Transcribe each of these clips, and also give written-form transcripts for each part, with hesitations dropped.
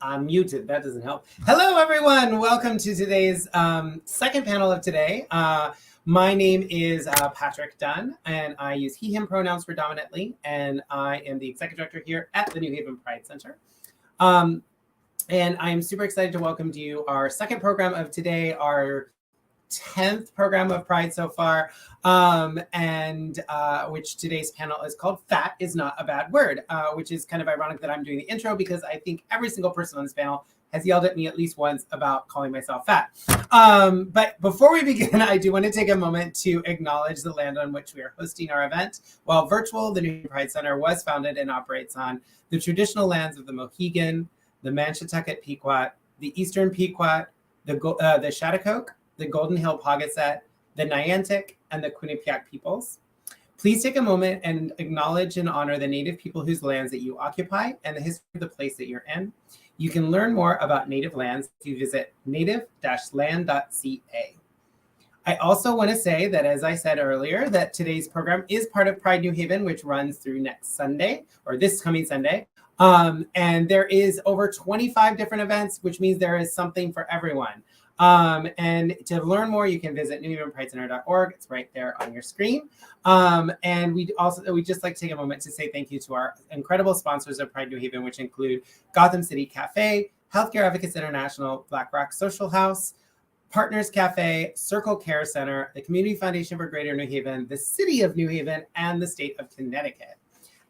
I'm muted. That doesn't help. Hello, everyone. Welcome to today's second panel of today. My name is Patrick Dunn, and I use he, him pronouns predominantly, and I am the executive director here at the New Haven Pride Center. And I'm super excited to welcome to you our second program of today, our 10th program of Pride so far, which today's panel is called Fat is Not a Bad Word, which is kind of ironic that I'm doing the intro because I think every single person on this panel has yelled at me at least once about calling myself fat. But before we begin, I do want to take a moment to acknowledge the land on which we are hosting our event. While virtual, the New Haven Pride Center was founded and operates on the traditional lands of the Mohegan, the Manchetucket Pequot, the Eastern Pequot, the Chattahoochee, the Golden Hill Pawcatuck, the Niantic, and the Quinnipiac peoples. Please take a moment and acknowledge and honor the Native people whose lands that you occupy and the history of the place that you're in. You can learn more about Native lands if you visit native-land.ca. I also want to say that, as I said earlier, that today's program is part of Pride New Haven, which runs through next Sunday, or this coming Sunday. And there is over 25 different events, which means there is something for everyone. And to learn more, you can visit newhavenpridecenter.org. It's right there on your screen. And we just like to take a moment to say thank you to our incredible sponsors of Pride New Haven, which include Gotham City Cafe, Healthcare Advocates International, Black Rock Social House, Partners Cafe, Circle Care Center, the Community Foundation for Greater New Haven, the City of New Haven, and the State of Connecticut.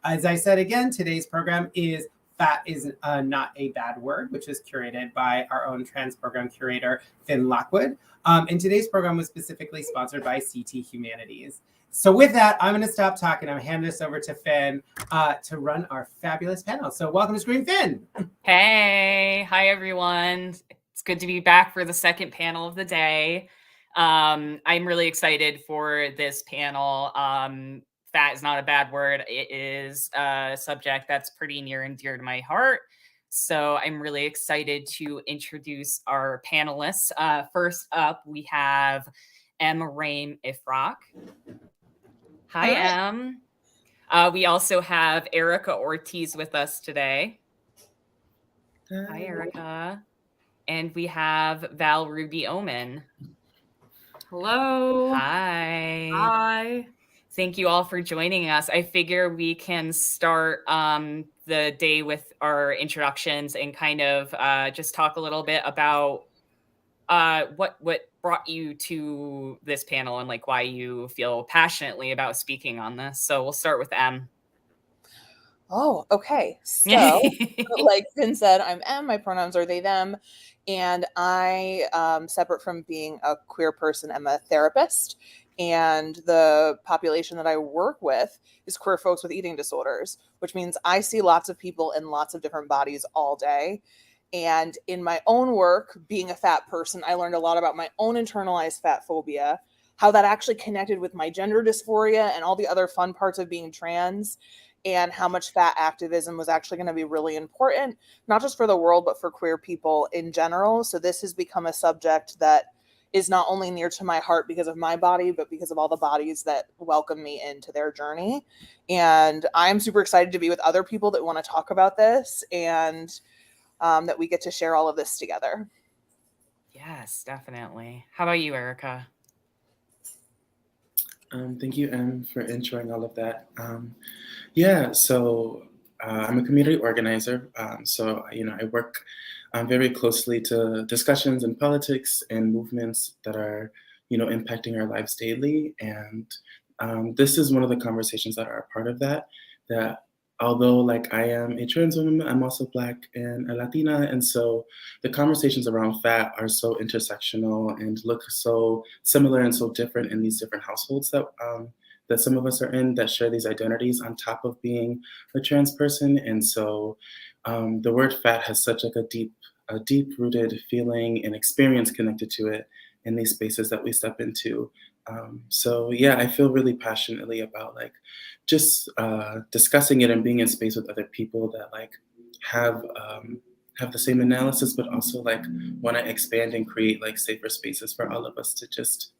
As I said again, today's program is Fat is Not a Bad Word, which is curated by our own trans program curator, Finn Lockwood. And today's program was specifically sponsored by CT Humanities. So with that, I'm going to stop talking. I'm handing this over to Finn to run our fabulous panel. So welcome to Screen, Finn. Hey, hi, everyone. It's good to be back for the second panel of the day. I'm really excited for this panel. Fat is not a bad word. It is a subject that's pretty near and dear to my heart. So I'm really excited to introduce our panelists. First up, we have M. Raim Ifraq. Hi, Em. We also have Erica Ortiz with us today. Hi, Erica. And we have Val Ruby Omen. Hello. Hi. Hi. Thank you all for joining us. I figure we can start the day with our introductions and kind of just talk a little bit about what brought you to this panel and like why you feel passionately about speaking on this. So we'll start with M. Oh, okay. So, like Finn said, I'm M. My pronouns are they, them. And I, separate from being a queer person, am a therapist. And the population that I work with is queer folks with eating disorders, which means I see lots of people in lots of different bodies all day. And in my own work, being a fat person, I learned a lot about my own internalized fat phobia, how that actually connected with my gender dysphoria and all the other fun parts of being trans, and how much fat activism was actually going to be really important, not just for the world, but for queer people in general. So this has become a subject that is not only near to my heart because of my body, but because of all the bodies that welcome me into their journey. And I'm super excited to be with other people that want to talk about this, and that we get to share all of this together. Yes, definitely. How about you, Erica? Thank you, Em, for introing all of that. So I'm a community organizer. I work very closely to discussions in politics and movements that are, impacting our lives daily. And this is one of the conversations that are a part of that. That although, like, I am a trans woman, I'm also Black and a Latina, and so the conversations around fat are so intersectional and look so similar and so different in these different households that some of us are in that share these identities on top of being a trans person. And so the word fat has such like a deep rooted feeling and experience connected to it in these spaces that we step into. I feel really passionately about like just discussing it and being in space with other people that like have the same analysis, but also like want to expand and create like safer spaces for all of us to just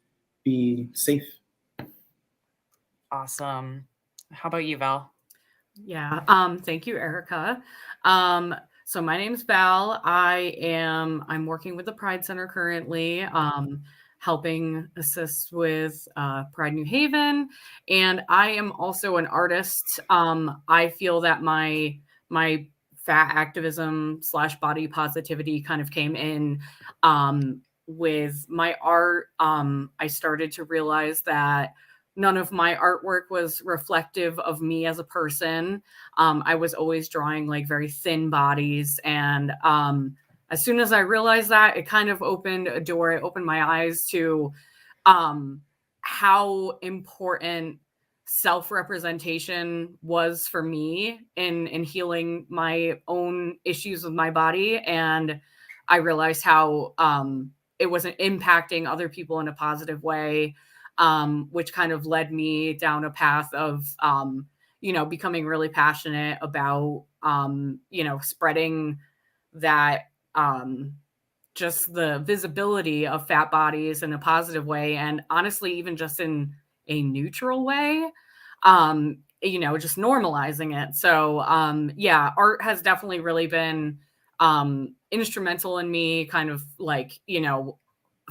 be safe. Awesome. How about you, Val? Yeah. Thank you, Erica. So my name's Val. I'm working with the Pride Center currently, helping assist with Pride New Haven, and I am also an artist. I feel that my fat activism / body positivity kind of came in with my art. I started to realize that none of my artwork was reflective of me as a person. I was always drawing like very thin bodies. And as soon as I realized that, it kind of opened a door. It opened my eyes to how important self-representation was for me in healing my own issues with my body. And I realized how it wasn't impacting other people in a positive way, which kind of led me down a path of becoming really passionate about, spreading that, just the visibility of fat bodies in a positive way. And honestly, even just in a neutral way, just normalizing it. So, art has definitely really been instrumental in me kind of like,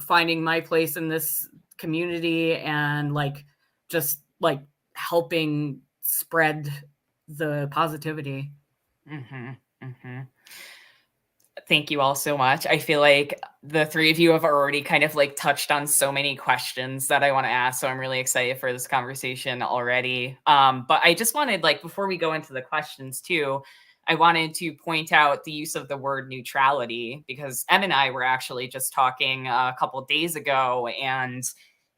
finding my place in this community and just helping spread the positivity. Mm-hmm. Mm-hmm. Thank you all so much. I feel like the three of you have already kind of touched on so many questions that I want to ask. So I'm really excited for this conversation already. But I just wanted, before we go into the questions too, I wanted to point out the use of the word neutrality, because Em and I were actually just talking a couple of days ago, and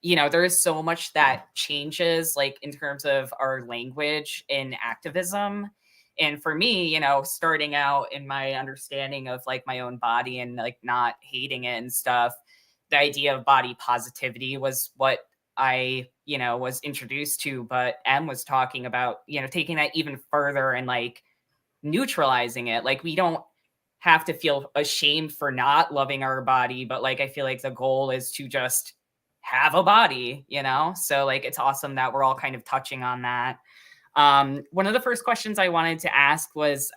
there is so much that changes in terms of our language in activism. And for me, starting out in my understanding of my own body and not hating it and stuff, the idea of body positivity was what I, was introduced to. But Em was talking about, taking that even further and neutralizing it. We don't have to feel ashamed for not loving our body, but I feel like the goal is to just have a body, So it's awesome that we're all kind of touching on that. One of the first questions I wanted to ask was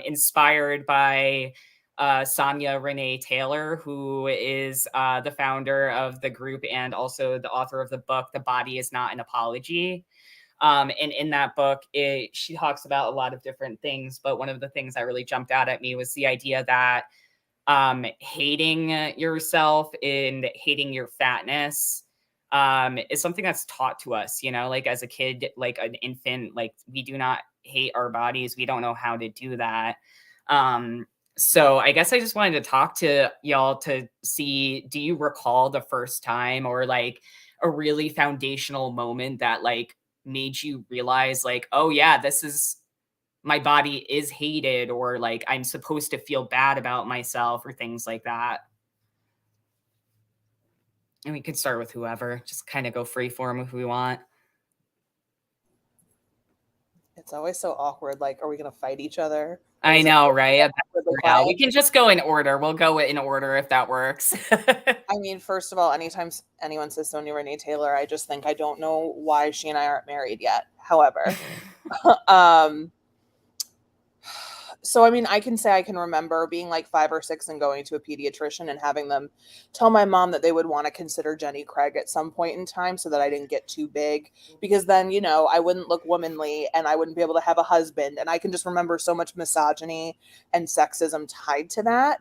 inspired by Sonia Renee Taylor, who is the founder of the group and also the author of the book, The Body Is Not an Apology. And in that book, she talks about a lot of different things, but one of the things that really jumped out at me was the idea that hating yourself and hating your fatness is something that's taught to us, as a kid, an infant, we do not hate our bodies. We don't know how to do that. So I guess I just wanted to talk to y'all to see, do you recall the first time or a really foundational moment that made you realize oh yeah, this is, my body is hated, or I'm supposed to feel bad about myself, or things like that? And we could start with whoever, just kind of go free form if we want. It's always so awkward. Are we going to fight each other? I know, right? Yeah, we can just go in order. We'll go in order if that works. I mean, first of all, anytime anyone says Sonia Renee Taylor, I just think I don't know why she and I aren't married yet. However, so, I mean, I can say I can remember being 5 or 6 and going to a pediatrician and having them tell my mom that they would want to consider Jenny Craig at some point in time so that I didn't get too big, because then, I wouldn't look womanly and I wouldn't be able to have a husband. And I can just remember so much misogyny and sexism tied to that.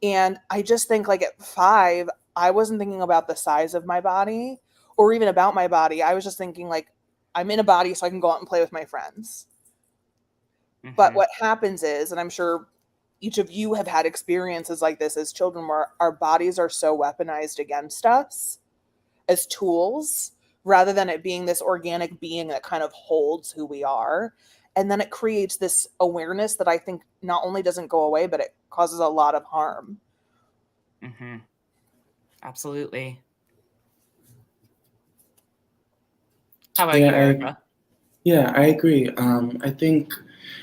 And I just think at 5, I wasn't thinking about the size of my body or even about my body. I was just thinking I'm in a body so I can go out and play with my friends. Mm-hmm. But what happens is, and I'm sure each of you have had experiences like this as children, where our bodies are so weaponized against us as tools, rather than it being this organic being that kind of holds who we are. And then it creates this awareness that I think not only doesn't go away, but it causes a lot of harm. Mm-hmm. Absolutely. How about you, Erica? I agree.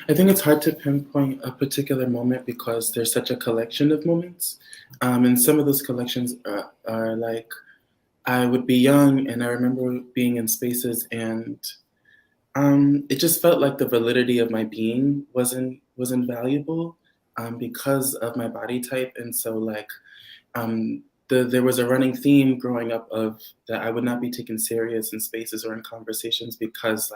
I think it's hard to pinpoint a particular moment because there's such a collection of moments. And some of those collections are I would be young and I remember being in spaces and it just felt like the validity of my being wasn't valuable. because of my body type. And so like there was a running theme growing up of that I would not be taken serious in spaces or in conversations because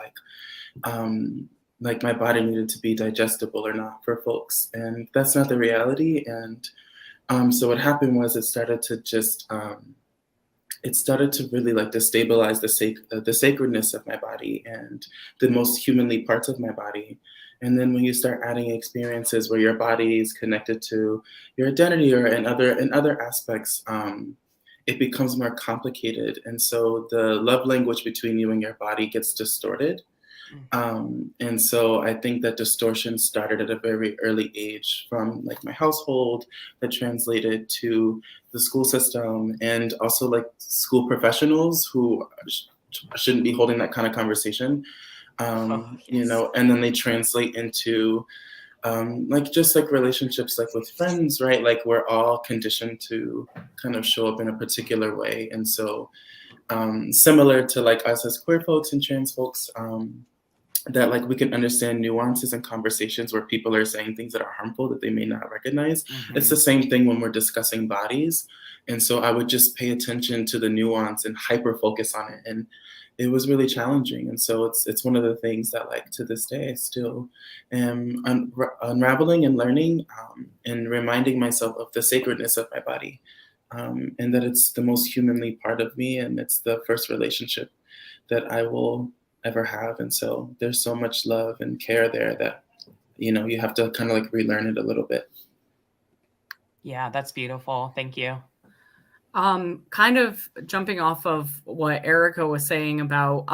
like my body needed to be digestible or not for folks, and that's not the reality. And so what happened was it started to really like destabilize the sacredness of my body and the most humanly parts of my body. And then when you start adding experiences where your body is connected to your identity or in other aspects, it becomes more complicated. And so the love language between you and your body gets distorted. And so I think that distortion started at a very early age from like my household that translated to the school system and also like school professionals who shouldn't be holding that kind of conversation. You know, and then they translate into like just like relationships like with friends, right? Like we're all conditioned to kind of show up in a particular way. And so similar to like us as queer folks and trans folks, that like we can understand nuances in conversations where people are saying things that are harmful that they may not recognize. It's the same thing when we're discussing bodies. And so I would just pay attention to the nuance and hyper focus on it. And it was really challenging. And so it's one of the things that like to this day I still am unraveling and learning and reminding myself of the sacredness of my body and that it's the most humanly part of me and it's the first relationship that I will ever have. And so there's so much love and care there that, you know, you have to kind of like relearn it a little bit. Yeah, that's beautiful. Thank you. Kind of jumping off of what Erica was saying about,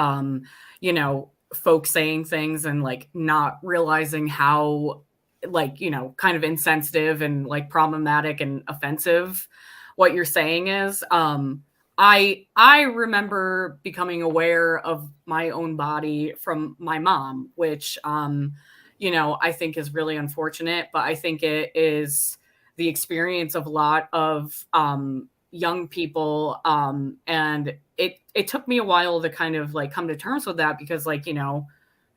you know, folks saying things and like not realizing how like, you know, kind of insensitive and like problematic and offensive what you're saying is. I remember becoming aware of my own body from my mom, which, you know, I think is really unfortunate, but I think it is the experience of a lot of young people. And it took me a while to kind of like come to terms with that because like, you know,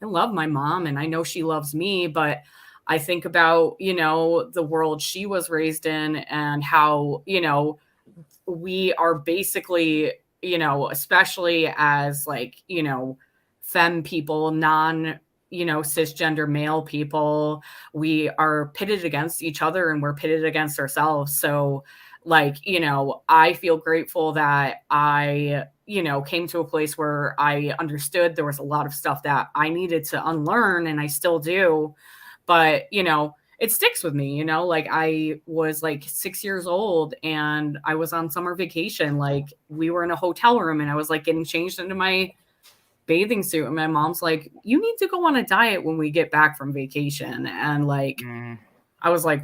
I love my mom and I know she loves me, but I think about, you know, the world she was raised in and how, you know, we are basically, you know, especially as like, you know, femme people, you know, cisgender male people, we are pitted against each other and we're pitted against ourselves. So like, you know, I feel grateful that I, you know, came to a place where I understood there was a lot of stuff that I needed to unlearn and I still do. But, you know, it sticks with me, you know, like I was like 6 years old and I was on summer vacation. Like we were in a hotel room and I was like getting changed into my bathing suit. And my mom's like, you need to go on a diet when we get back from vacation. And like, I was like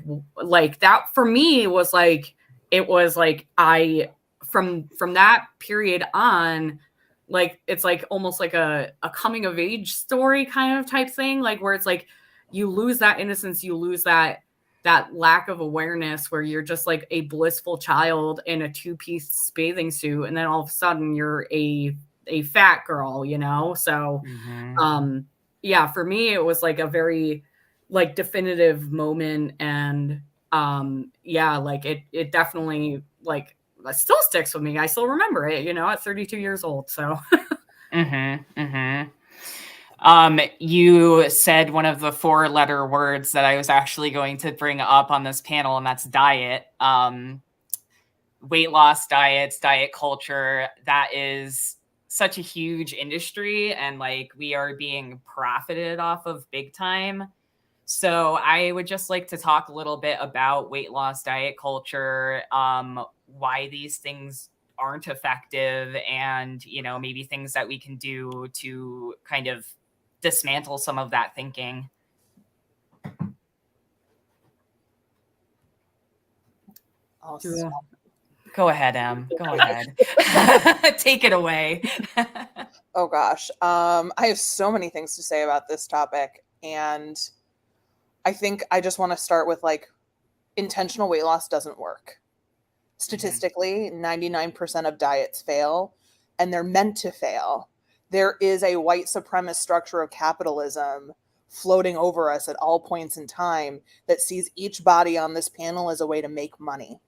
that for me was like, it was like, from that period on, like, it's like almost like a coming of age story kind of type thing. Like where it's like, you lose that innocence, you lose that lack of awareness where you're just like a blissful child in a two-piece bathing suit. And then all of a sudden you're a fat girl, you know? So, yeah, for me, it was like a very like definitive moment. And, yeah, like it definitely like it still sticks with me. I still remember it, you know, at 32 years old. So, you said one of the 4-letter words that I was actually going to bring up on this panel, and that's diet. Weight loss diets, diet culture, that is such a huge industry, and like we are being profited off of big time. So I would just like to talk a little bit about weight loss diet culture, why these things aren't effective, and, you know, maybe things that we can do to kind of dismantle some of that thinking. Awesome. Go ahead, Em. Go ahead. Take it away. Oh gosh. I have so many things to say about this topic. And I think I just want to start with like intentional weight loss doesn't work. Statistically, 99% of diets fail, and they're meant to fail. There is a white supremacist structure of capitalism floating over us at all points in time that sees each body on this panel as a way to make money.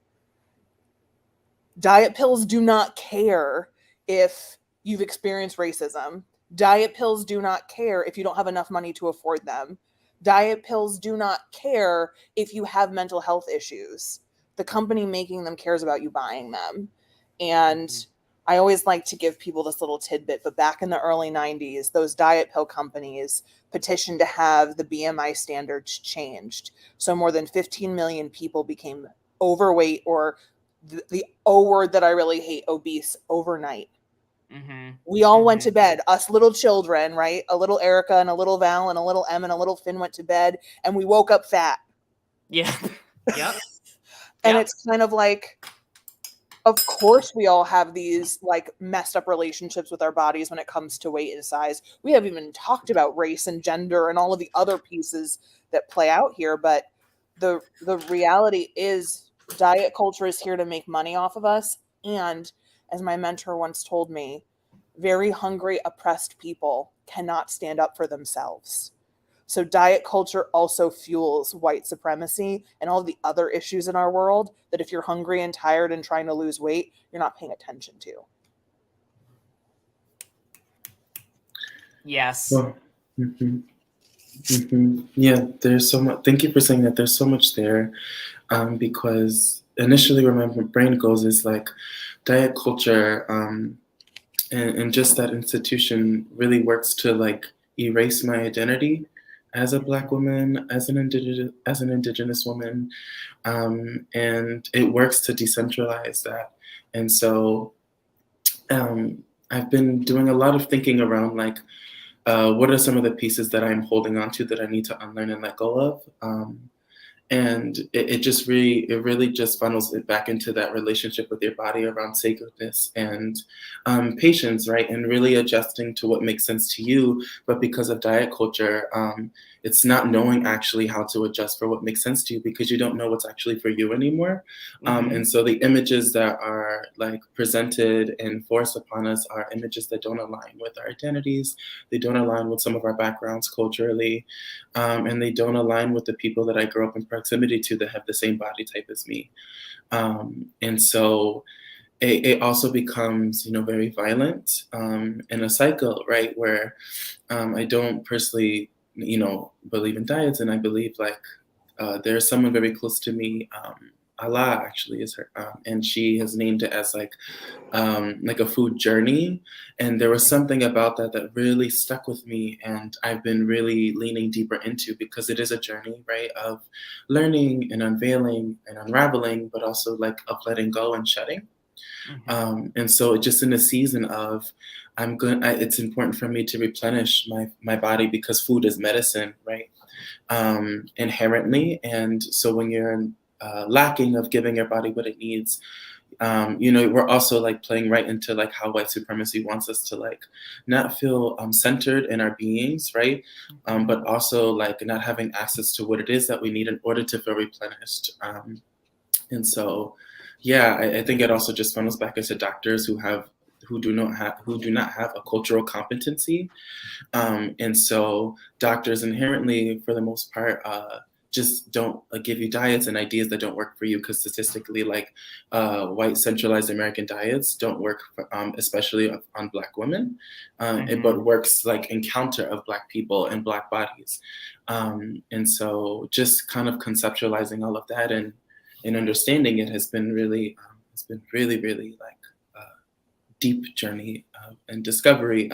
Diet pills do not care if you've experienced racism. Diet pills do not care if you don't have enough money to afford them. Diet pills do not care if you have mental health issues. The company making them cares about you buying them. And I always like to give people this little tidbit, but back in the early 90s, those diet pill companies petitioned to have the BMI standards changed. So more than 15 million people became overweight, or the O word that I really hate, obese, overnight. Mm-hmm. We all went to bed, us little children, right? A little Erica and a little Val and a little Em and a little Finn went to bed, and we woke up fat. Yeah. Yep. And Yep. it's kind of like, of course we all have these like messed up relationships with our bodies when it comes to weight and size. We haven't even talked about race and gender and all of the other pieces that play out here, but the reality is diet culture is here to make money off of us. And as my mentor once told me, very hungry, oppressed people cannot stand up for themselves. So diet culture also fuels white supremacy and all the other issues in our world that if you're hungry and tired and trying to lose weight, you're not paying attention to. Yes. Well, yeah, there's so much. Thank you for saying that. There's so much there, because initially where my brain goes is like diet culture, and just that institution really works to like erase my identity as a Black woman, as an indigenous woman, and it works to decentralize that. And so I've been doing a lot of thinking around like, what are some of the pieces that I'm holding on to that I need to unlearn and let go of? And it really just funnels it back into that relationship with your body around sacredness and patience, right? And really adjusting to what makes sense to you. But because of diet culture, it's not knowing actually how to adjust for what makes sense to you because you don't know what's actually for you anymore. And so the images that are like presented and forced upon us are images that don't align with our identities. They don't align with some of our backgrounds culturally. And they don't align with the people that I grew up in proximity to that have the same body type as me. And so it also becomes, very violent in a cycle, right? Where I don't personally, believe in diets, and I believe like there's someone very close to me. Allah actually is her, and she has named it as like a food journey. And there was something about that really stuck with me, and I've been really leaning deeper into because it is a journey, right, of learning and unveiling and unraveling, but also like of letting go and shedding. And so just in a season of it's important for me to replenish my body because food is medicine, right? Inherently. And so when you're lacking of giving your body what it needs, we're also like playing right into like how white supremacy wants us to like not feel centered in our beings, right? But also like not having access to what it is that we need in order to feel replenished. And so, yeah, I think it also just funnels back into doctors who do not have a cultural competency. And so doctors inherently, for the most part, just don't give you diets and ideas that don't work for you because statistically, like white centralized American diets don't work, especially on Black women, but works like in counter of Black people and Black bodies. And so just kind of conceptualizing all of that and understanding it has been really, really like a deep journey and discovery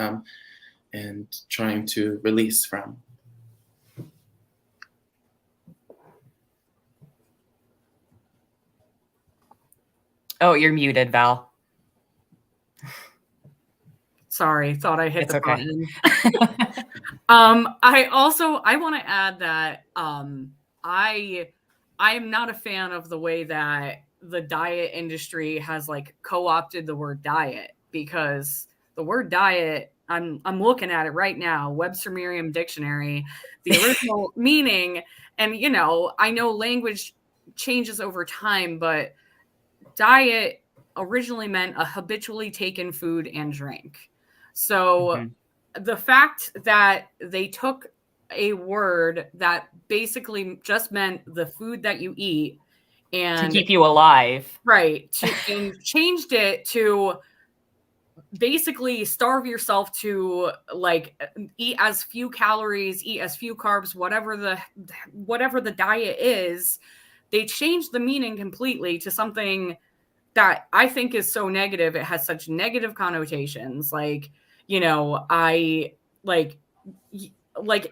and trying to release from. Oh, you're muted, Val. Sorry, thought I hit It's the okay. button. I want to add that I am not a fan of the way that the diet industry has like co-opted the word diet, because the word diet, I'm looking at it right now, Webster Merriam Dictionary, the original meaning, and I know language changes over time, but diet originally meant a habitually taken food and drink. So the fact that they took a word that basically just meant the food that you eat and to keep you alive. Right. And changed it to basically starve yourself to like eat as few calories, eat as few carbs, whatever the diet is. They changed the meaning completely to something that I think is so negative. It has such negative connotations. Like, you know, I like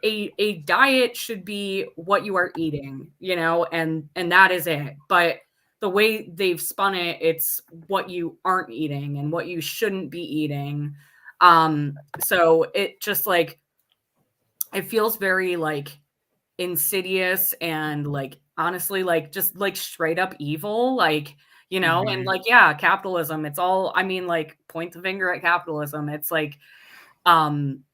a diet should be what you are eating, you know, and that is it. But the way they've spun it, it's what you aren't eating and what you shouldn't be eating. So it just like, it feels very like insidious and like honestly like just like straight up evil, like, you know. And like, yeah, capitalism, it's all, I mean, like, point the finger at capitalism. It's like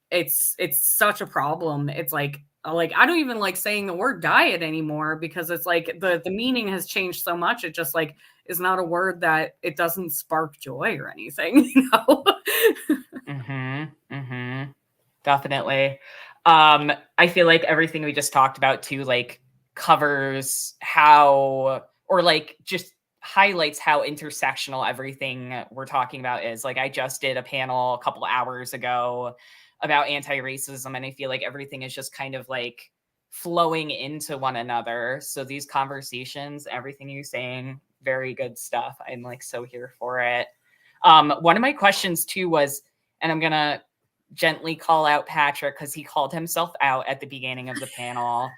it's such a problem. It's like I don't even like saying the word diet anymore because it's like the meaning has changed so much. It just like is not a word that it doesn't spark joy or anything, you know. Definitely. I feel like everything we just talked about too, like, covers how, or like just highlights how intersectional everything we're talking about is. Like, I just did a panel a couple hours ago about anti-racism, and I feel like everything is just kind of like flowing into one another. So these conversations, everything you're saying, very good stuff. I'm like so here for it. One of my questions too was, and I'm gonna gently call out Patrick because he called himself out at the beginning of the panel.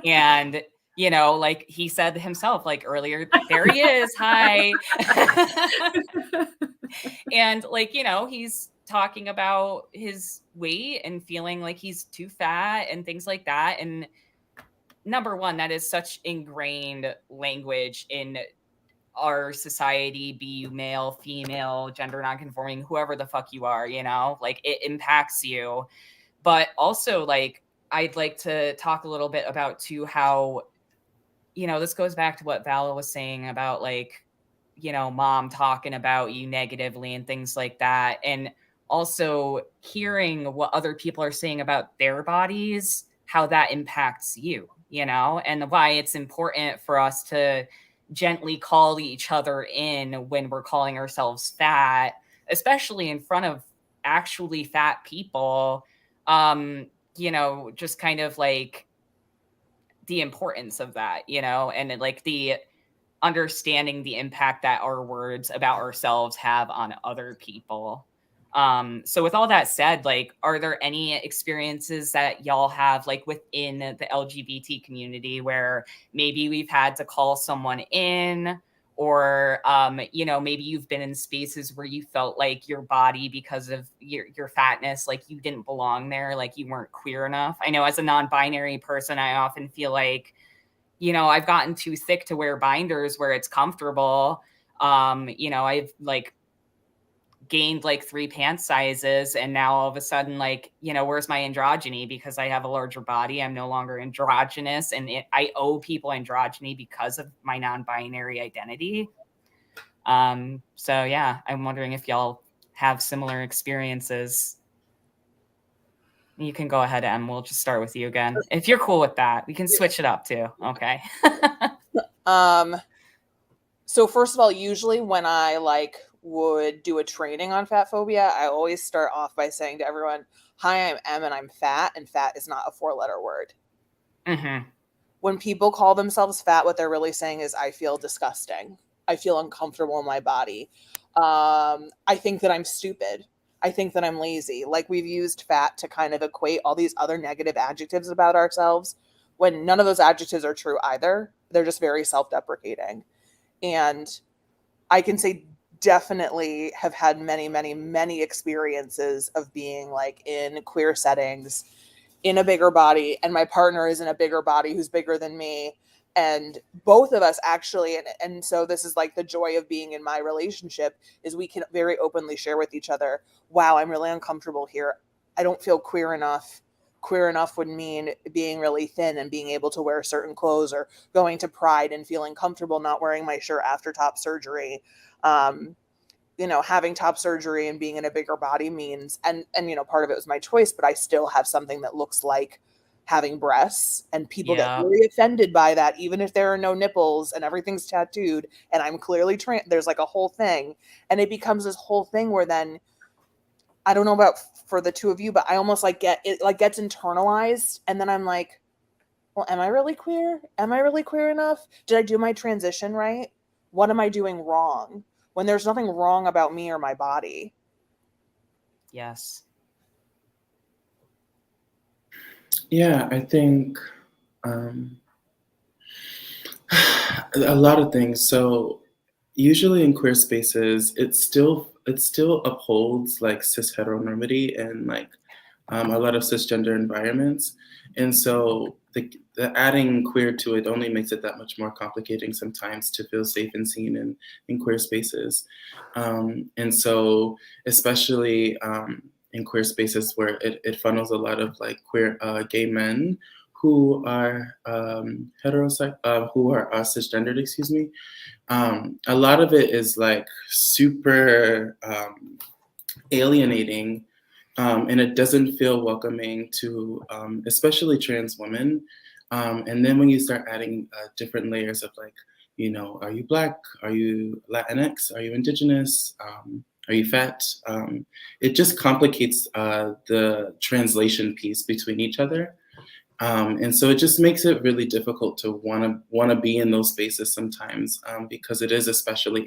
And, you know, like he said himself, like earlier, there he is. Hi. And like, you know, he's talking about his weight and feeling like he's too fat and things like that. And number one, that is such ingrained language in our society, be you male, female, gender nonconforming, whoever the fuck you are, you know, like it impacts you. But also, like, I'd like to talk a little bit about too how, you know, this goes back to what Vala was saying about, like, you know, mom talking about you negatively and things like that. And also hearing what other people are saying about their bodies, how that impacts you, you know, and why it's important for us to gently call each other in when we're calling ourselves fat, especially in front of actually fat people. You know, just kind of like the importance of that, you know, and like the understanding the impact that our words about ourselves have on other people. So with all that said, like, are there any experiences that y'all have like within the LGBT community where maybe we've had to call someone in, or you know, maybe you've been in spaces where you felt like your body, because of your fatness, like you didn't belong there, like you weren't queer enough? I know as a non-binary person, I often feel like, you know, I've gotten too thick to wear binders where it's comfortable. You know, I've like gained like 3 pant sizes, and now all of a sudden, like, you know, where's my androgyny? Because I have a larger body, I'm no longer androgynous, and I owe people androgyny because of my non-binary identity. So yeah, I'm wondering if y'all have similar experiences. You can go ahead, Em. We'll just start with you again. If you're cool with that, we can switch it up too. Okay. So first of all, usually when I like would do a training on fat phobia, I always start off by saying to everyone, "Hi, I'm Em and I'm fat," and fat is not a 4-letter word. When people call themselves fat, what they're really saying is, I feel disgusting. I feel uncomfortable in my body. I think that I'm stupid. I think that I'm lazy. Like, we've used fat to kind of equate all these other negative adjectives about ourselves when none of those adjectives are true either. They're just very self-deprecating. And I can say definitely have had many, many, many experiences of being like in queer settings in a bigger body, and my partner is in a bigger body who's bigger than me. And both of us actually, and so this is like the joy of being in my relationship, is we can very openly share with each other, wow, I'm really uncomfortable here. I don't feel queer enough. Queer enough would mean being really thin and being able to wear certain clothes, or going to Pride and feeling comfortable not wearing my shirt after top surgery. You know, having top surgery and being in a bigger body means, and you know, part of it was my choice, but I still have something that looks like having breasts, and people get Yeah. really offended by that, even if there are no nipples and everything's tattooed and I'm clearly there's like a whole thing, and it becomes this whole thing where then I don't know about for the two of you, but I almost like get it like gets internalized, and then I'm like, well, am I really queer? Am I really queer enough? Did I do my transition right? What am I doing wrong? When there's nothing wrong about me or my body. Yes. Yeah, I think a lot of things. So usually in queer spaces, it still upholds like cis heteronormity and like a lot of cisgender environments, and so the adding queer to it only makes it that much more complicating sometimes to feel safe and seen in queer spaces, and so especially in queer spaces where it funnels a lot of like queer gay men who are who are cisgendered, excuse me. A lot of it is like super alienating, and it doesn't feel welcoming to especially trans women. And then when you start adding different layers of like, you know, are you Black? Are you Latinx? Are you Indigenous? Are you fat? It just complicates the translation piece between each other. And so it just makes it really difficult to want to be in those spaces sometimes, because it is especially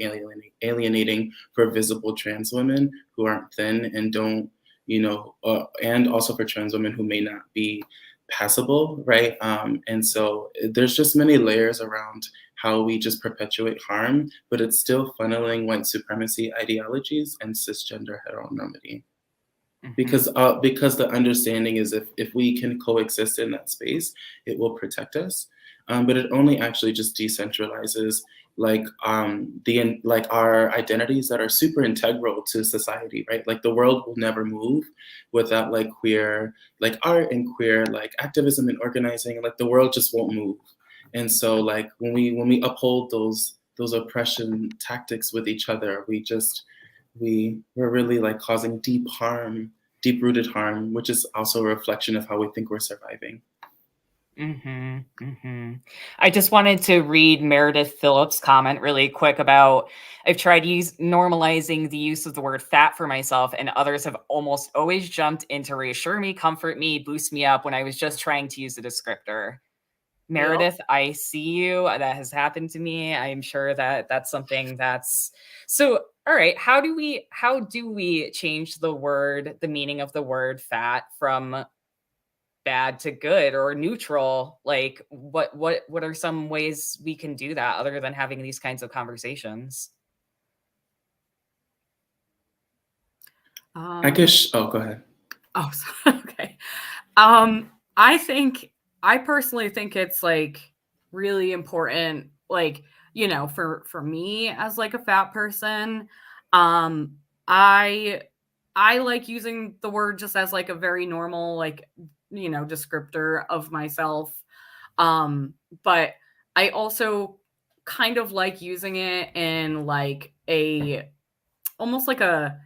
alienating for visible trans women who aren't thin and don't, you know, and also for trans women who may not be passable, right? And so there's just many layers around how we just perpetuate harm, but it's still funneling white supremacy ideologies and cisgender heteronormity. Because the understanding is if we can coexist in that space, it will protect us. But it only actually just decentralizes like like our identities that are super integral to society, right? Like the world will never move without like queer like art and queer like activism and organizing. Like the world just won't move. And so like when we uphold those oppression tactics with each other, we're really like causing deep harm, deep rooted harm, which is also a reflection of how we think we're surviving. I just wanted to read Meredith Phillips' comment really quick about I've tried normalizing the use of the word fat for myself, and others have almost always jumped in to reassure me, comfort me, boost me up when I was just trying to use a descriptor. Meredith, I see you. That has happened to me. I'm sure that that's something that's so. All right, how do we change the meaning of the word fat from bad to good or neutral? Like what are some ways we can do that other than having these kinds of conversations? I guess. Oh, go ahead. Oh, okay. I personally think it's like really important, like, you know, for me as like a fat person, um, I like using the word just as like a very normal, like, you know, descriptor of myself. But I also kind of like using it in like a almost like a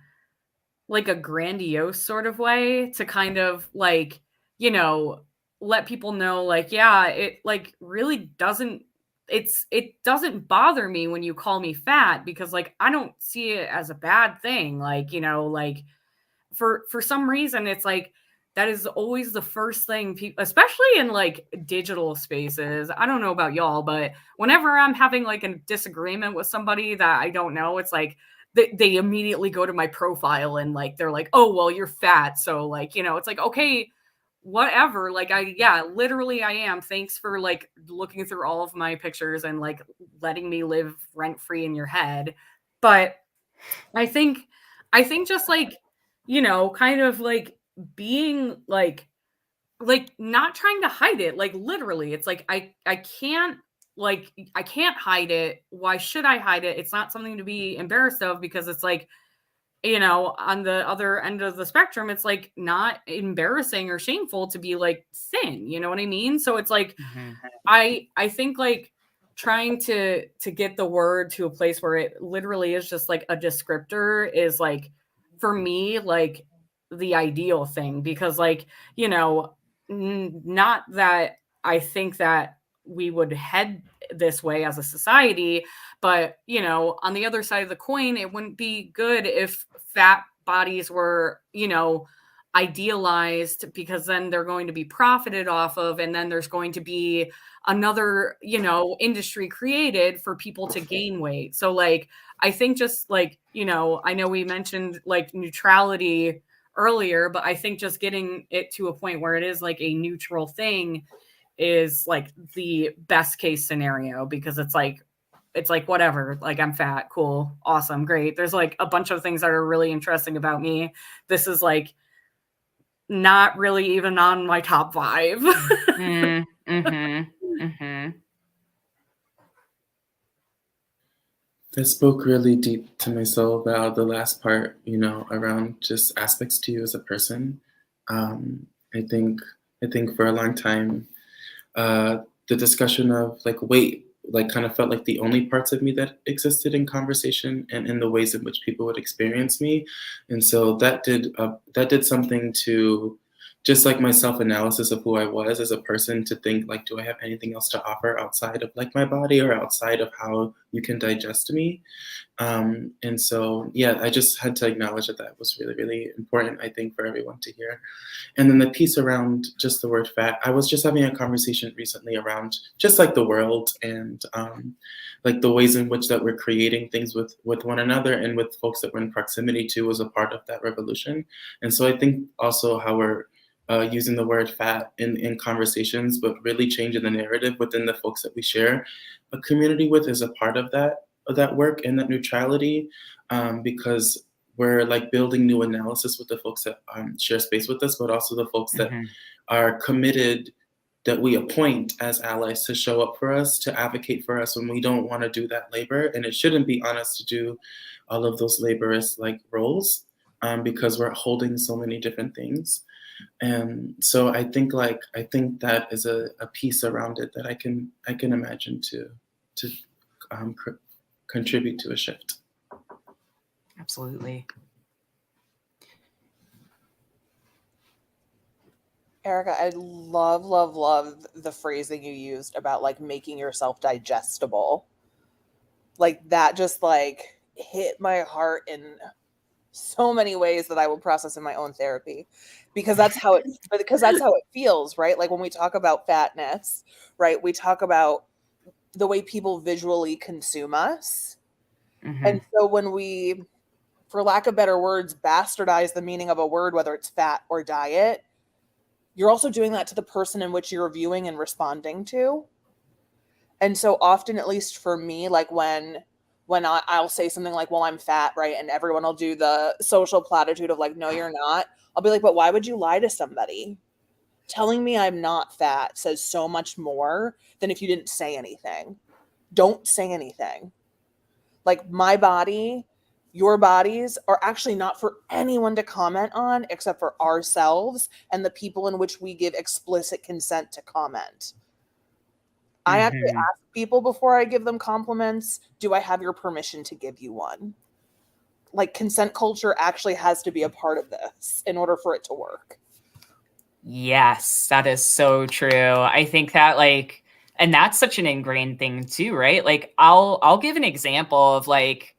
grandiose sort of way to kind of like, you know, let people know like, yeah, it like really doesn't it doesn't bother me when you call me fat because like I don't see it as a bad thing. Like, you know, like for some reason it's like that is always the first thing people, especially in like digital spaces. I don't know about y'all, but whenever I'm having like a disagreement with somebody that I don't know, it's like they immediately go to my profile and like they're like, oh well, you're fat, so like, you know, it's like, okay, whatever, like yeah, literally I am, thanks for like looking through all of my pictures and like letting me live rent free in your head. But I think just like, you know, kind of like being like not trying to hide it. Like literally, it's like I can't like I can't hide it. Why should I hide it? It's not something to be embarrassed of because it's like, you know, on the other end of the spectrum, it's like not embarrassing or shameful to be like thin, you know what I mean? So it's like I think like trying to get the word to a place where it literally is just like a descriptor is like for me like the ideal thing because like, you know, not that I think that we would head this way as a society, but you know, on the other side of the coin, it wouldn't be good if fat bodies were, you know, idealized, because then they're going to be profited off of, and then there's going to be another, you know, industry created for people to gain weight. So like, I think just like, you know, I know we mentioned like neutrality earlier, but I think just getting it to a point where it is like a neutral thing is like the best case scenario, because it's like whatever, like I'm fat, cool, awesome, great. There's like a bunch of things that are really interesting about me. This is like not really even on my top 5. That spoke really deep to my soul about the last part, you know, around just aspects to you as a person. I think for a long time, the discussion of like weight, like kind of felt like the only parts of me that existed in conversation and in the ways in which people would experience me, and so that did something to just like my self-analysis of who I was as a person, to think like, do I have anything else to offer outside of like my body or outside of how you can digest me? And so, yeah, I just had to acknowledge that that was really, really important, I think, for everyone to hear. And then the piece around just the word fat, I was just having a conversation recently around just like the world and like the ways in which that we're creating things with one another and with folks that we're in proximity to was a part of that revolution. And so I think also how we're using the word fat in conversations, but really changing the narrative within the folks that we share a community with is a part of that work and that neutrality, because we're like building new analysis with the folks that share space with us, but also the folks that are committed, that we appoint as allies to show up for us, to advocate for us when we don't want to do that labor. And it shouldn't be on us to do all of those laborious like roles, because we're holding so many different things. And so I think that is a piece around it that I can imagine to contribute to a shift. Absolutely. Erica, I love the phrasing you used about like making yourself digestible. Like that just like hit my heart in so many ways that I will process in my own therapy, because that's how it feels, right? Like when we talk about fatness, right? We talk about the way people visually consume us. And so when we, for lack of better words, bastardize the meaning of a word, whether it's fat or diet, you're also doing that to the person in which you're viewing and responding to. And so often, at least for me, like when I'll say something like, well, I'm fat, right? And everyone will do the social platitude of like, no, you're not. I'll be like, but why would you lie to somebody? Telling me I'm not fat says so much more than if you didn't say anything. Don't say anything. Like my body, your bodies are actually not for anyone to comment on except for ourselves and the people in which we give explicit consent to comment. I actually ask people before I give them compliments, do I have your permission to give you one? Like consent culture actually has to be a part of this in order for it to work. Yes, that is so true. I think that like, and that's such an ingrained thing too, right? Like I'll give an example of like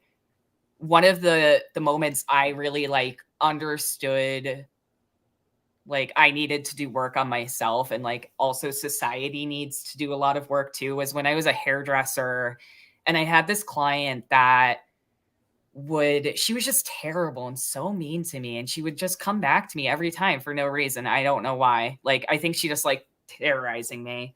one of the moments I really like understood like I needed to do work on myself, and like also society needs to do a lot of work too, was when I was a hairdresser and I had this client that she was just terrible and so mean to me, and she would just come back to me every time for no reason. I don't know why. Like I think she just like terrorizing me.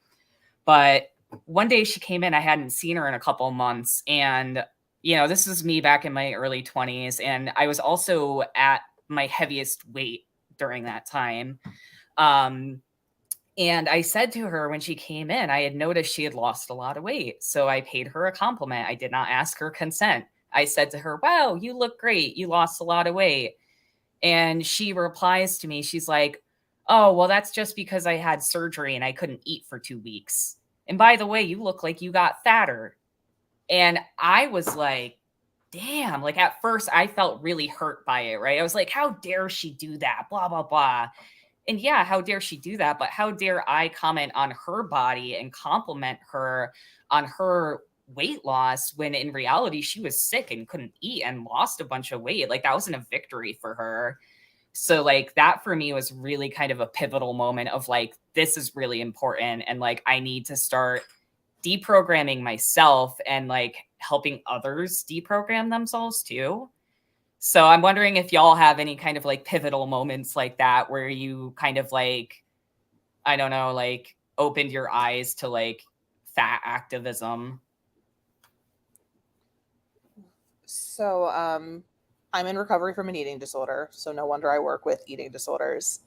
But one day she came in, I hadn't seen her in a couple months, and you know, this is me back in my early 20s, and I was also at my heaviest weight during that time. And I said to her when she came in, I had noticed she had lost a lot of weight. So I paid her a compliment. I did not ask her consent. I said to her, wow, you look great. You lost a lot of weight. And she replies to me, she's like, oh, well, that's just because I had surgery and I couldn't eat for 2 weeks. And by the way, you look like you got fatter. And I was like, damn, like at first I felt really hurt by it, right? I was like, how dare she do that? Blah, blah, blah. And yeah, how dare she do that? But how dare I comment on her body and compliment her on her weight loss when in reality she was sick and couldn't eat and lost a bunch of weight? Like, that wasn't a victory for her. So like that for me was really kind of a pivotal moment of like, this is really important. And like, I need to start deprogramming myself and like helping others deprogram themselves too. So I'm wondering if y'all have any kind of like pivotal moments like that where you kind of like, I don't know, like opened your eyes to like fat activism. So I'm in recovery from an eating disorder, so no wonder I work with eating disorders.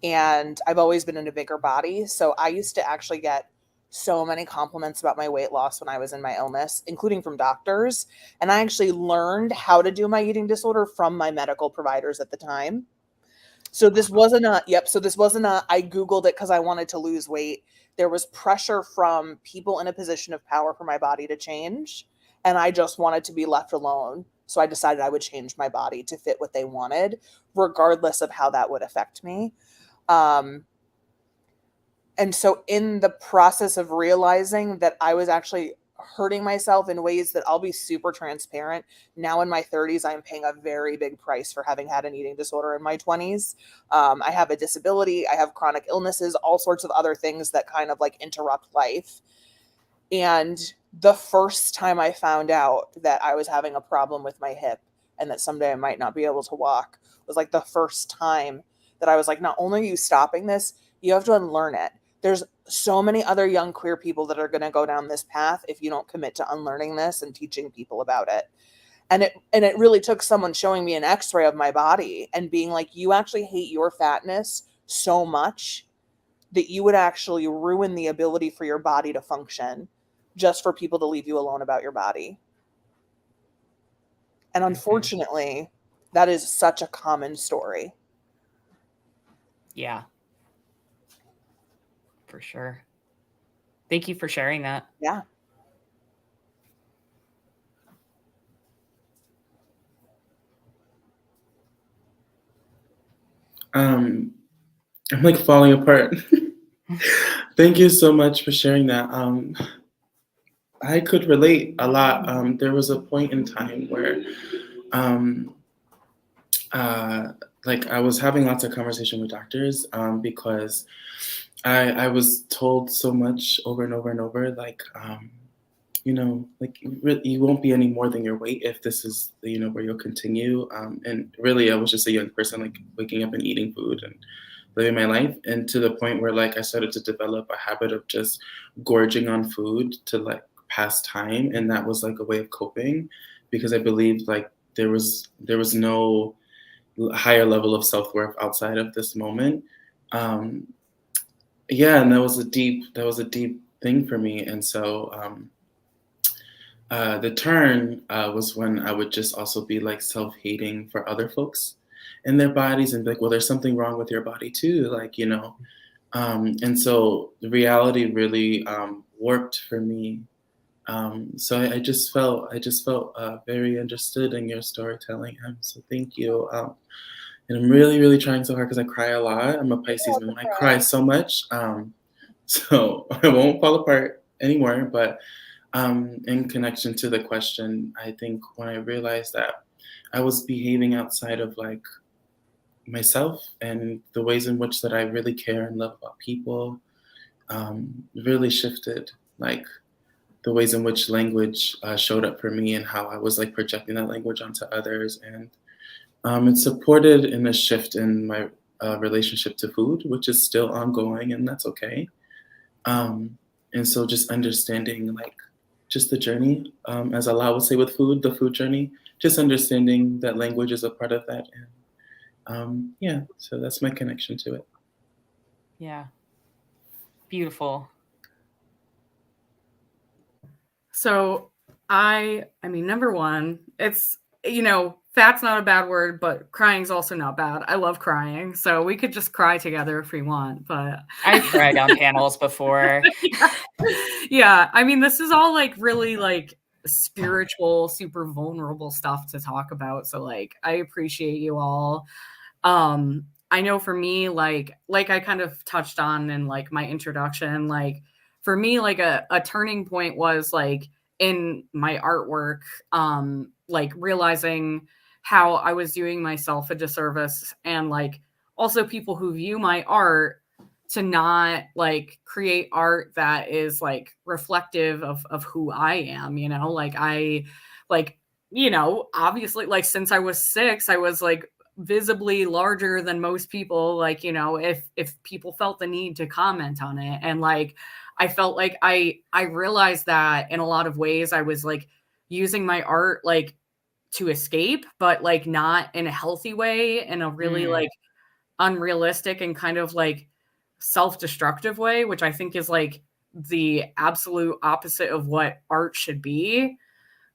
And I've always been in a bigger body, so I used to actually get so many compliments about my weight loss when I was in my illness, including from doctors. And I actually learned how to do my eating disorder from my medical providers at the time. So this wasn't I Googled it because I wanted to lose weight. There was pressure from people in a position of power for my body to change. And I just wanted to be left alone. So I decided I would change my body to fit what they wanted, regardless of how that would affect me. And so in the process of realizing that I was actually hurting myself in ways that, I'll be super transparent, now in my 30s, I'm paying a very big price for having had an eating disorder in my 20s. I have a disability, I have chronic illnesses, all sorts of other things that kind of like interrupt life. And the first time I found out that I was having a problem with my hip and that someday I might not be able to walk was like the first time that I was like, not only are you stopping this, you have to unlearn it. There's so many other young queer people that are going to go down this path if you don't commit to unlearning this and teaching people about it. And it really took someone showing me an x-ray of my body and being like, you actually hate your fatness so much that you would actually ruin the ability for your body to function just for people to leave you alone about your body. And unfortunately, that is such a common story. Yeah. For sure. Thank you for sharing that. Yeah. I'm like falling apart. Thank you so much for sharing that. I could relate a lot. There was a point in time where um, like I was having lots of conversation with doctors because I was told so much over and over and over, like, you know, like you won't be any more than your weight if this is, you know, where you'll continue. And really, I was just a young person, like waking up and eating food and living my life. And to the point where like I started to develop a habit of just gorging on food to like pass time. And that was like a way of coping because I believed like there was no higher level of self-worth outside of this moment. Um, yeah, and that was a deep thing for me. And so the turn was when I would just also be like self-hating for other folks and their bodies and be like, well, there's something wrong with your body too, like, you know. And so the reality really warped for me. So I just felt very understood in your storytelling. So thank you. And I'm really, really trying so hard because I cry a lot. I'm a Pisces and I cry so much. So I won't fall apart anymore. But in connection to the question, I think when I realized that I was behaving outside of like myself and the ways in which that I really care and love about people, really shifted like the ways in which language showed up for me and how I was like projecting that language onto others. And it supported in a shift in my relationship to food, which is still ongoing, and that's okay. And so just understanding like just the journey, as Allah would say with food, the food journey, just understanding that language is a part of that. And yeah, so that's my connection to it. Yeah. Beautiful. So I mean, number one, it's, you know, fat's not a bad word, but crying's also not bad. I love crying. So we could just cry together if we want, but I've cried on panels before. Yeah. I mean, this is all like really like spiritual, super vulnerable stuff to talk about. So like I appreciate you all. I know for me, like I kind of touched on in like my introduction, like for me, like a turning point was like in my artwork, like realizing how I was doing myself a disservice, and like also people who view my art to not like create art that is like reflective of who I am, you know, like like, you know, obviously like since I was 6, I was like visibly larger than most people, like, you know, if people felt the need to comment on it. And like I felt like I realized that in a lot of ways I was like using my art like to escape, but like not in a healthy way, in a really like unrealistic and kind of like self-destructive way, which I think is like the absolute opposite of what art should be.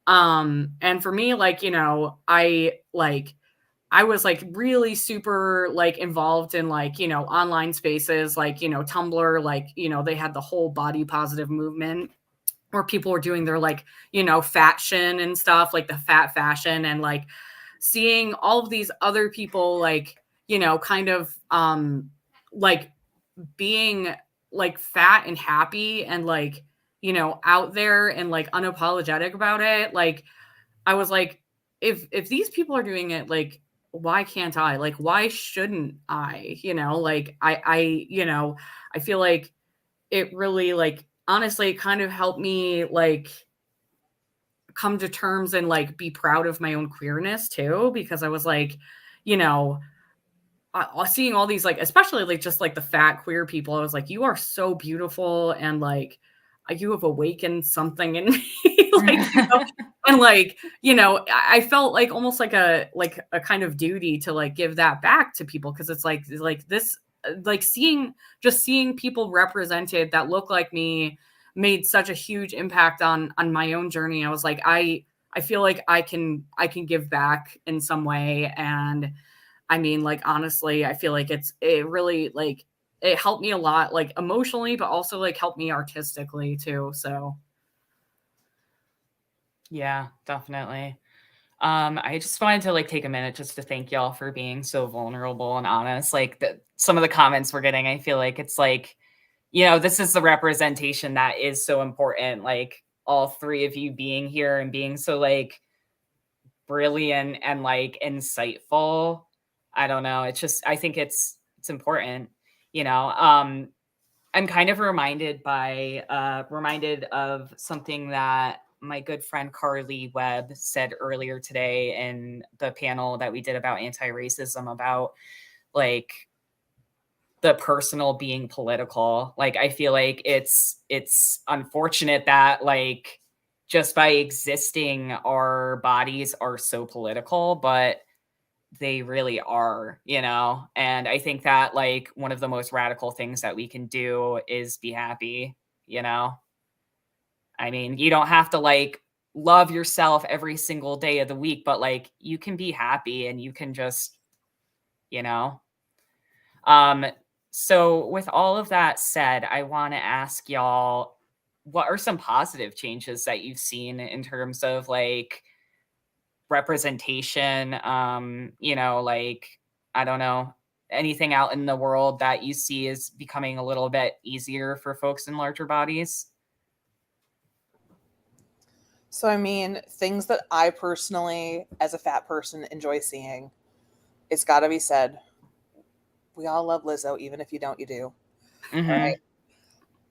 And for me, like, you know, I was like really super like involved in like, you know, online spaces, like, you know, Tumblr, like, you know, they had the whole body positive movement where people were doing their like, you know, fashion and stuff, like the fat fashion, and like seeing all of these other people like, you know, kind of like being like fat and happy and like, you know, out there and like unapologetic about it. Like I was like, if these people are doing it, like, why can't I? Like, why shouldn't I? You know, like you know, I feel like it really like honestly kind of helped me like come to terms and like be proud of my own queerness too, because I was like, you know, seeing all these like especially like just like the fat queer people, I was like, you are so beautiful, and like you have awakened something in me. Like, you know, and like, you know, I felt like almost like a kind of duty to like give that back to people, because it's like this like seeing people represented that look like me made such a huge impact on my own journey. I was like, I feel like I can give back in some way. And I mean, like, honestly, I feel like it really like it helped me a lot, like emotionally, but also like helped me artistically too. So Yeah, definitely. I just wanted to like take a minute just to thank y'all for being so vulnerable and honest. Like some of the comments we're getting, I feel like it's like, you know, this is the representation that is so important. Like all three of you being here and being so like brilliant and like insightful. I don't know. It's just I think it's important, you know. I'm kind of reminded of something that my good friend Carly Webb said earlier today in the panel that we did about anti-racism, about like the personal being political. Like I feel like it's unfortunate that like just by existing our bodies are so political, but they really are, you know? And I think that like one of the most radical things that we can do is be happy, you know? I mean, you don't have to like love yourself every single day of the week, but like you can be happy and you can just, you know? Um, so with all of that said, I want to ask y'all, what are some positive changes that you've seen in terms of like representation? You know, like, I don't know, anything out in the world that you see is becoming a little bit easier for folks in larger bodies? So, I mean, things that I personally, as a fat person, enjoy seeing, it's got to be said. We all love Lizzo, even if you don't, you do. All Mm-hmm. right.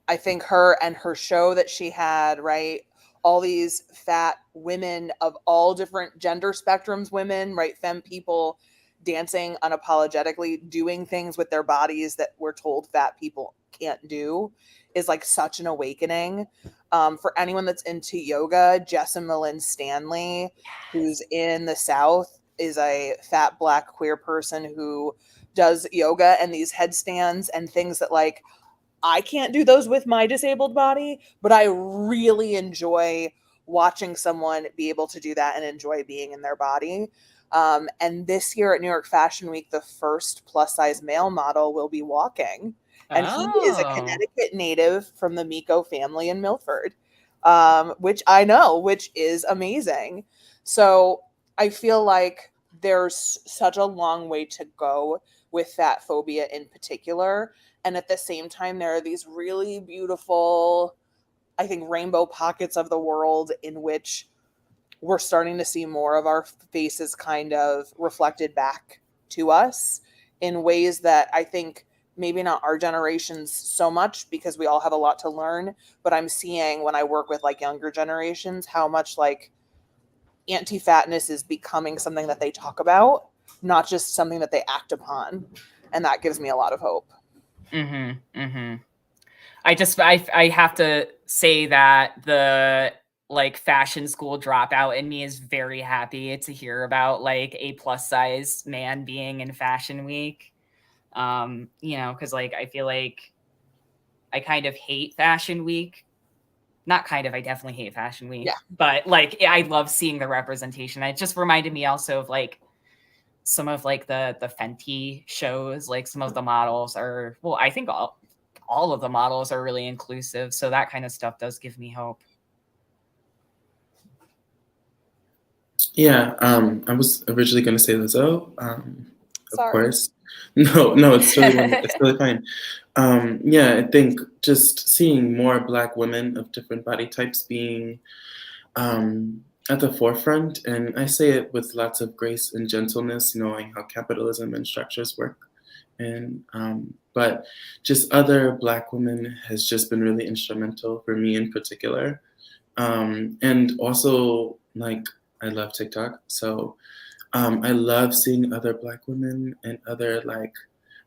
I think her and her show that she had, right? All these fat women of all different gender spectrums, women, right? Femme people dancing unapologetically, doing things with their bodies that we're told fat people can't do is like such an awakening. For anyone that's into yoga, Jessamine Lynn Stanley, who's in the South, is a fat Black queer person who does yoga and these headstands and things that like I can't do those with my disabled body, but I really enjoy watching someone be able to do that and enjoy being in their body. And this year at New York Fashion Week, the first plus size male model will be walking. And he is a Oh, Connecticut native from the Miko family in Milford, which I know, which is amazing. So I feel like there's such a long way to go with fat phobia in particular. And at the same time, there are these really beautiful, I think, rainbow pockets of the world in which we're starting to see more of our faces kind of reflected back to us in ways that I think maybe not our generations so much, because we all have a lot to learn, but I'm seeing when I work with like younger generations how much like anti-fatness is becoming something that they talk about, not just something that they act upon. And that gives me a lot of hope. I have to say that the like fashion school dropout in me is very happy to hear about like a plus size man being in Fashion Week. You know, because like I feel like I kind of hate Fashion Week. Not kind of, I definitely hate Fashion Week. Yeah. But like I love seeing the representation. It just reminded me also of like some of like the Fenty shows. Like some of the models are, well, I think all of the models are really inclusive. So that kind of stuff does give me hope. Yeah, I was originally going to say Lizzo, of Sorry. course. No, it's totally fine. Yeah, I think just seeing more Black women of different body types being at the forefront, and I say it with lots of grace and gentleness, knowing how capitalism and structures work. And but just other Black women has just been really instrumental for me in particular. And also, like, I love TikTok, so I love seeing other Black women and other like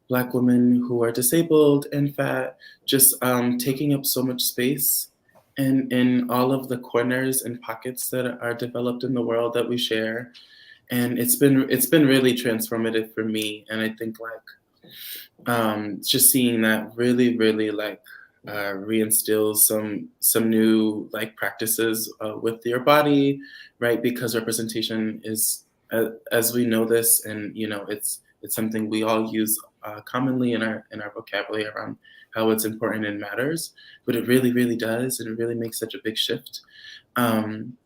Black women who are disabled and fat just taking up so much space in all of the corners and pockets that are developed in the world that we share. And it's been really transformative for me. And I think like just seeing that really like reinstills some new like practices with your body, right? Because representation is, as we know this, and you know, it's something we all use commonly in our vocabulary around how it's important and matters, but it really does, and it really makes such a big shift. And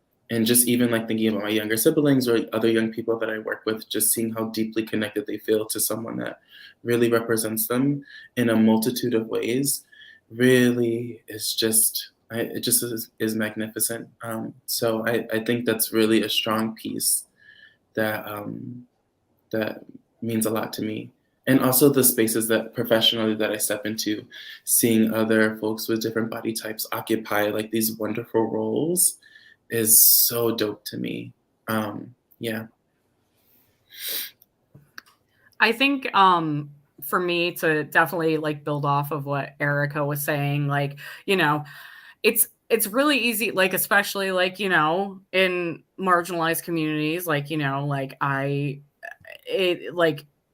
just even like thinking about my younger siblings or other young people that I work with, just seeing how deeply connected they feel to someone that really represents them in a multitude of ways, really is just, it just is magnificent. So I think that's really a strong piece that that means a lot to me. And also the spaces that professionally that I step into, seeing other folks with different body types occupy like these wonderful roles is so dope to me. Yeah. I think for me to definitely like build off of what Erica was saying, like, you know, it's really easy, like especially like, you know, in marginalized communities, like, you know, like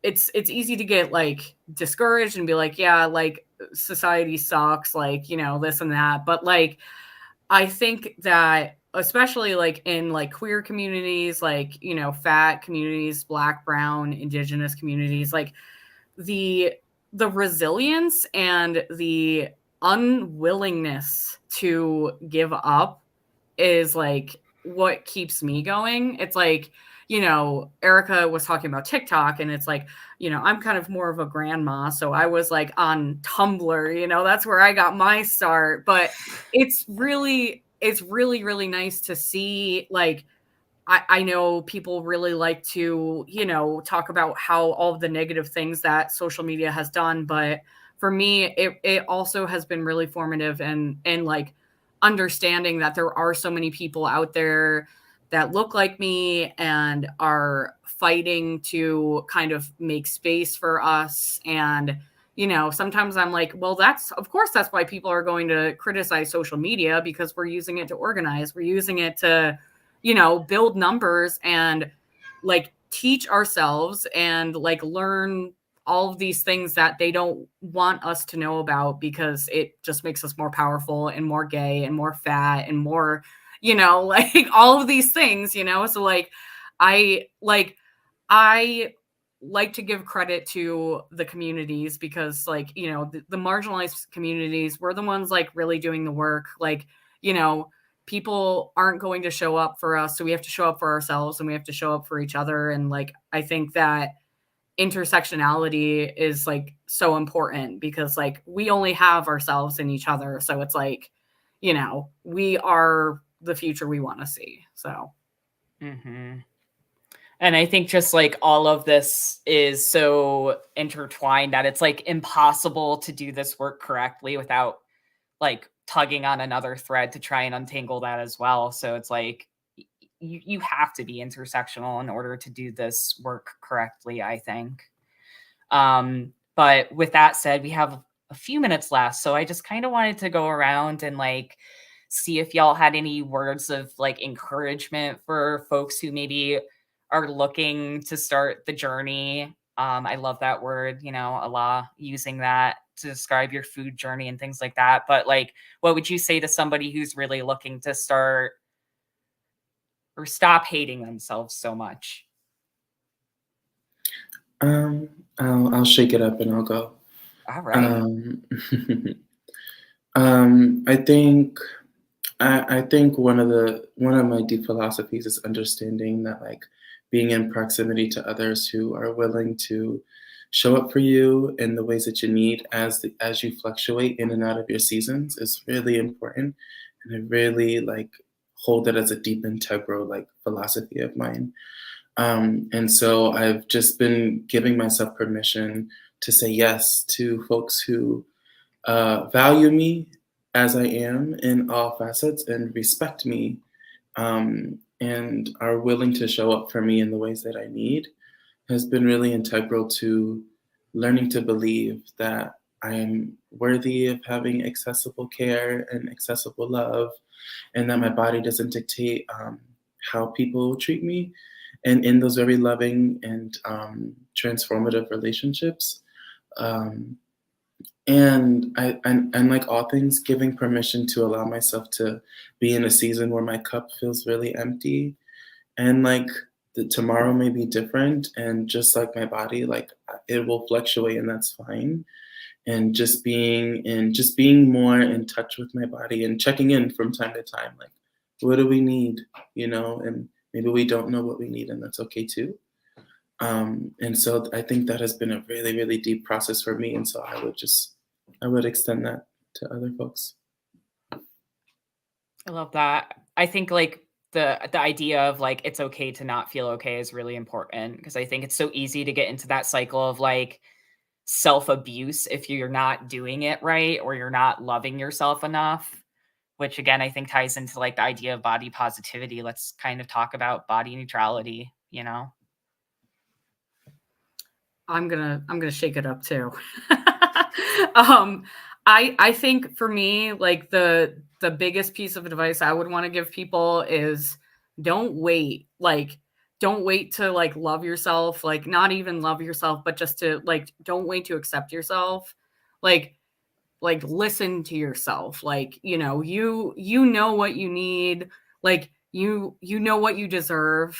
it's easy to get like discouraged and be like, yeah, like society sucks, like, you know, this and that. But like I think that especially like in like queer communities, like, you know, fat communities, Black, brown, indigenous communities, like the resilience and the unwillingness to give up is like what keeps me going. It's like, you know, Erica was talking about TikTok, and it's like, you know, I'm kind of more of a grandma, so I was like on Tumblr, you know, that's where I got my start. But it's really nice to see, like, I know people really like to, you know, talk about how all of the negative things that social media has done, but for me, it also has been really formative, and like understanding that there are so many people out there that look like me and are fighting to kind of make space for us. And, you know, sometimes I'm like, well, of course, that's why people are going to criticize social media, because we're using it to organize. We're using it to, you know, build numbers and like teach ourselves and like learn all of these things that they don't want us to know about, because it just makes us more powerful and more gay and more fat and more, you know, like all of these things, you know? So like, I like to give credit to the communities, because like, you know, the marginalized communities, we're the ones like really doing the work. Like, you know, people aren't going to show up for us, so we have to show up for ourselves, and we have to show up for each other. And like, I think that intersectionality is like so important, because like we only have ourselves in each other. So it's like, you know, we are the future we want to see. So. Mm-hmm. And I think just like all of this is so intertwined that it's like impossible to do this work correctly without like tugging on another thread to try and untangle that as well. So it's like you have to be intersectional in order to do this work correctly, I think. But with that said, we have a few minutes left. So I just kind of wanted to go around and like see if y'all had any words of like encouragement for folks who maybe are looking to start the journey. I love that word, you know, Allah, using that to describe your food journey and things like that. But like, what would you say to somebody who's really looking to start or stop hating themselves so much? I'll shake it up and I'll go. All right. I think one of my deep philosophies is understanding that like being in proximity to others who are willing to show up for you in the ways that you need as you fluctuate in and out of your seasons is really important, and I really like hold it as a deep integral like philosophy of mine. And so I've just been giving myself permission to say yes to folks who value me as I am in all facets and respect me, and are willing to show up for me in the ways that I need, has been really integral to learning to believe that I am worthy of having accessible care and accessible love, and that my body doesn't dictate how people treat me. And in those very loving and transformative relationships, and like all things, giving permission to allow myself to be in a season where my cup feels really empty, and like the tomorrow may be different, and just like my body, like it will fluctuate, and that's fine. And just being more in touch with my body and checking in from time to time, like what do we need, you know, and maybe we don't know what we need, and that's okay too. And so I think that has been a really, really deep process for me. And so I would extend that to other folks. I love that. I think like the idea of like it's okay to not feel okay is really important, because I think it's so easy to get into that cycle of like self-abuse if you're not doing it right or you're not loving yourself enough, which again I think ties into like the idea of body positivity. Let's kind of talk about body neutrality, you know. I'm gonna shake it up too. I think for me, like the biggest piece of advice I would want to give people is don't wait. Like don't wait to like love yourself, like not even love yourself, but just to like don't wait to accept yourself. Like listen to yourself. Like, you know, you know what you need, like you know what you deserve.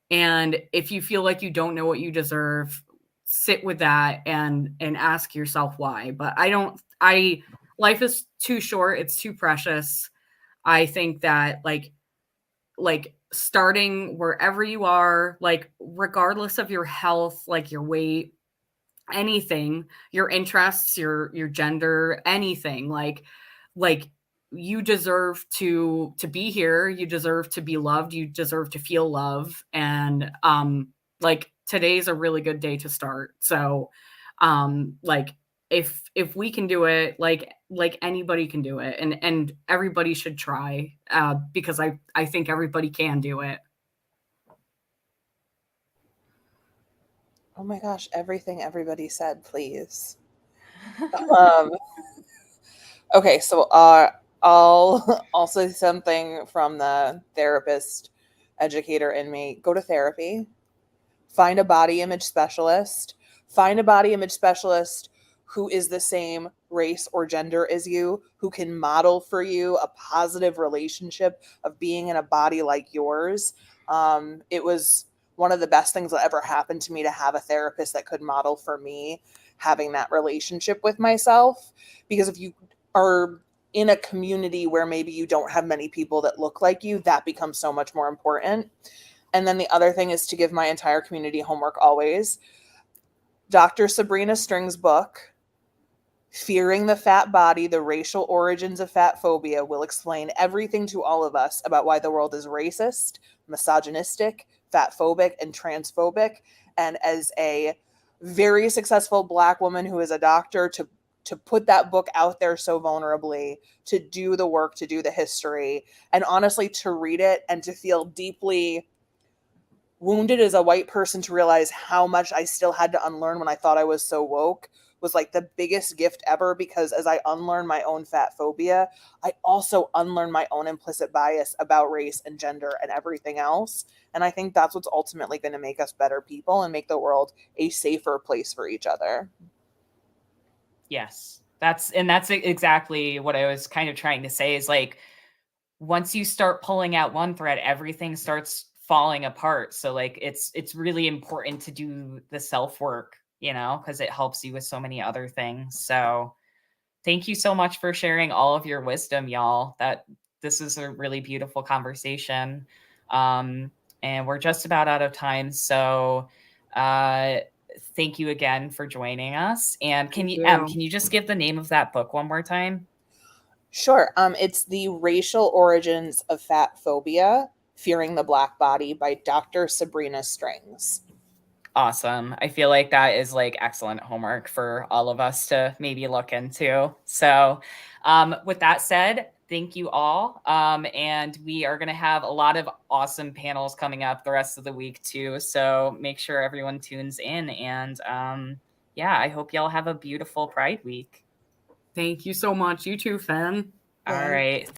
And if you feel like you don't know what you deserve, sit with that and ask yourself why. But life is too short, it's too precious. I think that like starting wherever you are, like regardless of your health, like your weight, anything, your interests, your gender, anything, like you deserve to be here, you deserve to be loved, you deserve to feel love. And like today's a really good day to start. So like if we can do it, like anybody can do it, and everybody should try, because I think everybody can do it. Oh my gosh, everything everybody said, please. Okay, so I'll say something from the therapist educator in me. Go to therapy. Find a body image specialist. Find a body image specialist who is the same race or gender as you, who can model for you a positive relationship of being in a body like yours. It was one of the best things that ever happened to me to have a therapist that could model for me having that relationship with myself. Because if you are in a community where maybe you don't have many people that look like you, that becomes so much more important. And then the other thing is to give my entire community homework always. Dr. Sabrina String's book, Fearing the Fat Body, The Racial Origins of Fat Phobia, will explain everything to all of us about why the world is racist, misogynistic, fatphobic, and transphobic. And as a very successful Black woman who is a doctor, to put that book out there so vulnerably, to do the work, to do the history, and honestly to read it and to feel deeply wounded as a white person, to realize how much I still had to unlearn when I thought I was so woke, was like the biggest gift ever, because as I unlearn my own fat phobia, I also unlearn my own implicit bias about race and gender and everything else. And I think that's what's ultimately going to make us better people and make the world a safer place for each other. Yes, that's exactly what I was kind of trying to say, is like, once you start pulling out one thread, everything starts falling apart. So like, it's really important to do the self work, you know, because it helps you with so many other things. So thank you so much for sharing all of your wisdom, y'all. This is a really beautiful conversation. And we're just about out of time. So thank you again for joining us. And can you just give the name of that book one more time? Sure. It's The Racial Origins of Fat Phobia, Fearing the Black Body by Dr. Sabrina Strings. Awesome. I feel like that is like excellent homework for all of us to maybe look into. So with that said, thank you all. And we are going to have a lot of awesome panels coming up the rest of the week too. So make sure everyone tunes in. And yeah, I hope y'all have a beautiful Pride Week. Thank you so much. You too, Fen. All right.